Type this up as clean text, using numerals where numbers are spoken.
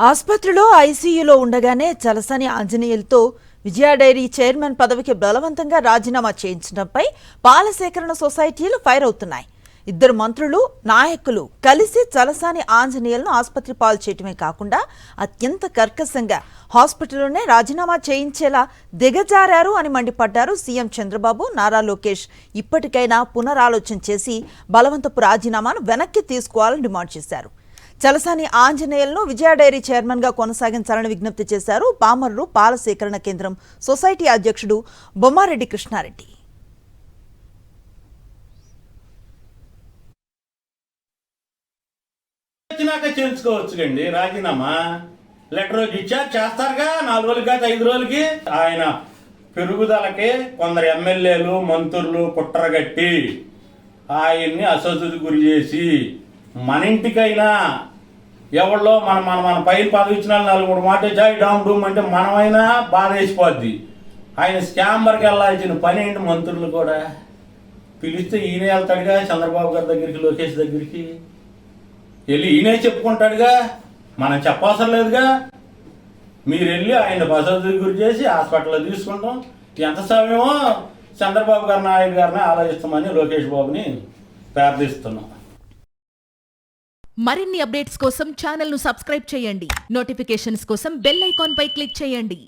ఆసుపత్రిలో ఐసీయూలో ఉండగానే చలసాని ఆంజనేయులతో విజయ డైరీ చైర్మన్ పదవికి బలవంతంగా రాజీనామా చేయించడంపై పాల సేకరణ సొసైటీలు ఫైర్ అవుతున్నాయి. ఇద్దరు మంత్రులు, నాయకులు కలిసి చలసాని ఆంజనేయులను ఆసుపత్రి పాలు చేయటమే కాకుండా అత్యంత కర్కశంగా హాస్పిటల్లోనే రాజీనామా చేయించేలా దిగజారారు అని మండిపడ్డారు సీఎం చంద్రబాబు. నారా లోకేష్ ఇప్పటికైనా పునరాలోచన చేసి బలవంతపు రాజీనామాను వెనక్కి తీసుకోవాలని డిమాండ్ చేశారు. చలసాని ఆంజనేయులను విజయ డైరీ చైర్మన్ గా కొనసాగించాలని విజ్ఞప్తి చేశారు పామర్రు పాల సేకరణ కేంద్రం సొసైటీ అధ్యక్షుడు బొమ్మారెడ్డి కృష్ణారెడ్డి. చేయించుకోవచ్చుకండి రాజీనామా. లెటర్ ఇచ్చా చేస్తారుగా 4 రోజులకి కాదు 5 రోజులకి. ఆయన పెరుగుదలకి కొందరు ఎమ్మెల్యేలు మంత్రులు కుట్రగట్టి ఆయన్ని అసదుకు గురి చేసి మన ఇంటికైనా ఎవరిలో మన పైన పదవి ఇచ్చిన 4-3 మాట చాయ్ డామ్ డూమ్ అంటే మనమైనా బాధ వేసిపోద్ది. ఆయన స్కామర్కి వెళ్ళాల్సిన పని ఏంటి? మంత్రులు కూడా పిలిస్తే ఈయన వెళ్తాడుగా చంద్రబాబు గారి దగ్గరికి, లోకేష్ దగ్గరికి వెళ్ళి ఈయనే చెప్పుకుంటాడుగా, మనం చెప్పవసరం లేదుగా. మీరు వెళ్ళి ఆయన పసదు గురి చేసి హాస్పిటల్లో తీసుకుంటాం. ఎంత సమయమో చంద్రబాబు గారి నాయుడు గారిని ఆలోచిస్తామని లోకేష్ బాబుని ప్రార్థిస్తున్నాం. మరిన్ని అప్డేట్స్ కోసం ఛానల్ ను సబ్స్క్రైబ్ చేయండి. నోటిఫికేషన్స్ కోసం బెల్ ఐకాన్ పై క్లిక్ చేయండి.